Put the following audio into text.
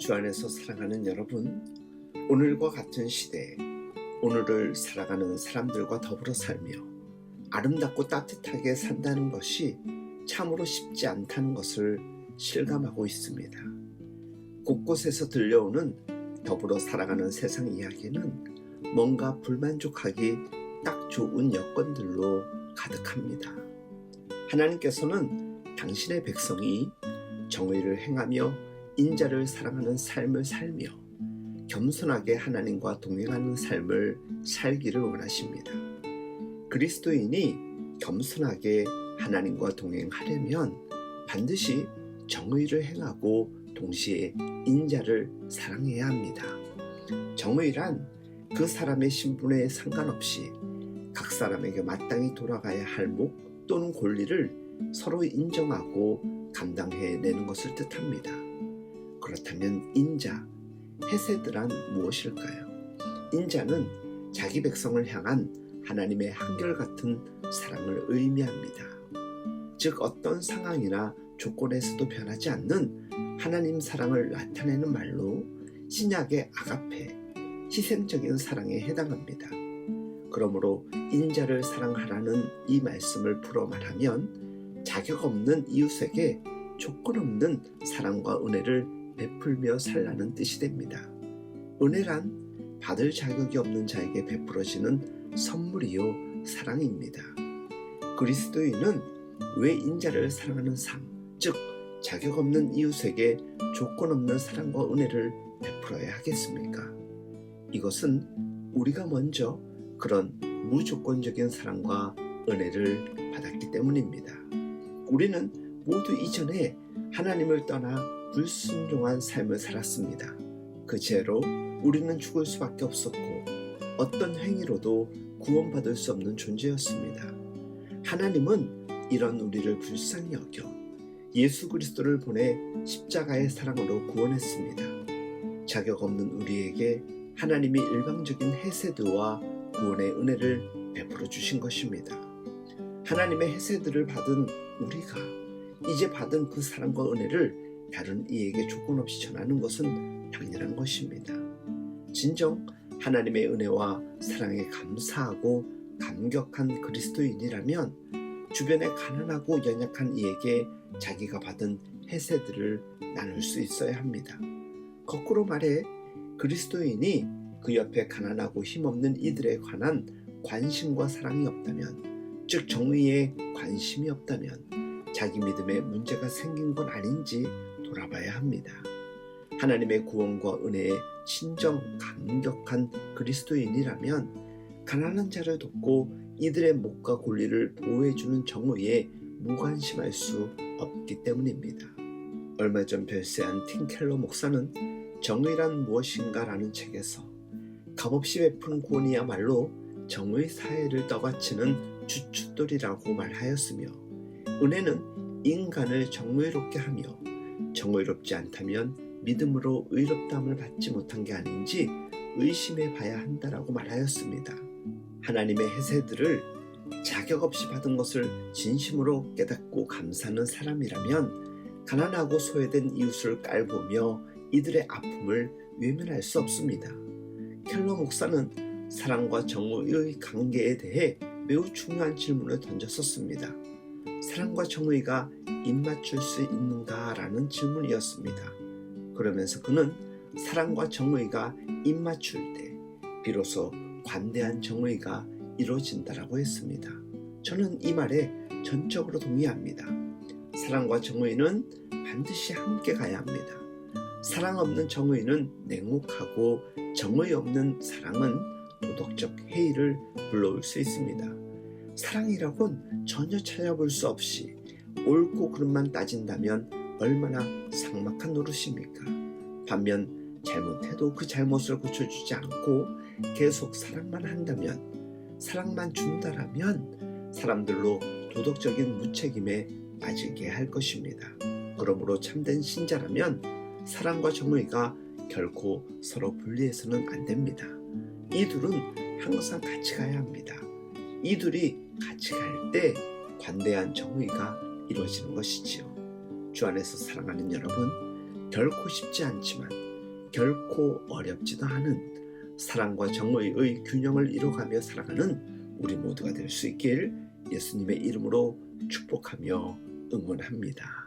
주 안에서 사랑하는 여러분, 오늘과 같은 시대에 오늘을 살아가는 사람들과 더불어 살며 아름답고 따뜻하게 산다는 것이 참으로 쉽지 않다는 것을 실감하고 있습니다. 곳곳에서 들려오는 더불어 살아가는 세상 이야기는 뭔가 불만족하기 딱 좋은 여건들로 가득합니다. 하나님께서는 당신의 백성이 정의를 행하며 인자를 사랑하는 삶을 살며 겸손하게 하나님과 동행하는 삶을 살기를 원하십니다. 그리스도인이 겸손하게 하나님과 동행하려면 반드시 정의를 행하고 동시에 인자를 사랑해야 합니다. 정의란 그 사람의 신분에 상관없이 각 사람에게 마땅히 돌아가야 할 목 또는 권리를 서로 인정하고 감당해내는 것을 뜻합니다. 그렇다면 인자, 헤세드란 무엇일까요? 인자는 자기 백성을 향한 하나님의 한결같은 사랑을 의미합니다. 즉 어떤 상황이나 조건에서도 변하지 않는 하나님 사랑을 나타내는 말로 신약의 아가페, 희생적인 사랑에 해당합니다. 그러므로 인자를 사랑하라는 이 말씀을 풀어 말하면 자격 없는 이웃에게 조건 없는 사랑과 은혜를 베풀며 살라는 뜻이 됩니다. 은혜란 받을 자격이 없는 자에게 베풀어지는 선물이요 사랑입니다. 그리스도인은 왜 인자를 사랑하는 삶, 즉 자격 없는 이웃에게 조건 없는 사랑과 은혜를 베풀어야 하겠습니까? 이것은 우리가 먼저 그런 무조건적인 사랑과 은혜를 받았기 때문입니다. 우리는 모두 이전에 하나님을 떠나 불순종한 삶을 살았습니다. 그 죄로 우리는 죽을 수밖에 없었고 어떤 행위로도 구원받을 수 없는 존재였습니다. 하나님은 이런 우리를 불쌍히 여겨 예수 그리스도를 보내 십자가의 사랑으로 구원했습니다. 자격 없는 우리에게 하나님이 일방적인 헤세드와 구원의 은혜를 베풀어 주신 것입니다. 하나님의 헤세드를 받은 우리가 이제 받은 그 사랑과 은혜를 다른 이에게 조건 없이 전하는 것은 당연한 것입니다. 진정 하나님의 은혜와 사랑에 감사하고 감격한 그리스도인이라면 주변에 가난하고 연약한 이에게 자기가 받은 헤세드를 나눌 수 있어야 합니다. 거꾸로 말해 그리스도인이 그 옆에 가난하고 힘없는 이들에 관한 관심과 사랑이 없다면, 즉 정의에 관심이 없다면 자기 믿음에 문제가 생긴 건 아닌지 돌아봐야 합니다. 하나님의 구원과 은혜에 친정 감격한 그리스도인이라면 가난한 자를 돕고 이들의 목과 권리를 보호해주는 정의에 무관심할 수 없기 때문입니다. 얼마 전 별세한 팀 켈러 목사는 정의란 무엇인가 라는 책에서 값없이 베푼 구원이야말로 정의 사회를 떠받치는 주춧돌이라고 말하였으며, 은혜는 인간을 정의롭게 하며 정의롭지 않다면 믿음으로 의롭다함을 받지 못한 게 아닌지 의심해 봐야 한다라고 말하였습니다. 하나님의 헤세드를 자격 없이 받은 것을 진심으로 깨닫고 감사하는 사람이라면 가난하고 소외된 이웃을 깔보며 이들의 아픔을 외면할 수 없습니다. 켈러 목사는 사랑과 정의의 관계에 대해 매우 중요한 질문을 던졌었습니다. 사랑과 정의가 입맞출 수 있는가? 라는 질문이었습니다. 그러면서 그는 사랑과 정의가 입맞출 때 비로소 관대한 정의가 이루어진다라고 했습니다. 저는 이 말에 전적으로 동의합니다. 사랑과 정의는 반드시 함께 가야 합니다. 사랑 없는 정의는 냉혹하고 정의 없는 사랑은 도덕적 해이를 불러올 수 있습니다. 사랑이라곤 전혀 찾아볼 수 없이 옳고 그름만 따진다면 얼마나 삭막한 노릇입니까? 반면 잘못해도 그 잘못을 고쳐주지 않고 계속 사랑만 한다면, 사랑만 준다라면 사람들로 도덕적인 무책임에 빠지게 할 것입니다. 그러므로 참된 신자라면 사랑과 정의가 결코 서로 분리해서는 안 됩니다. 이 둘은 항상 같이 가야 합니다. 이 둘이 같이 갈 때 관대한 정의가 이루어지는 것이지요. 주 안에서 사랑하는 여러분, 결코 쉽지 않지만 결코 어렵지도 않은 사랑과 정의의 균형을 이뤄가며 살아가는 우리 모두가 될 수 있길 예수님의 이름으로 축복하며 응원합니다.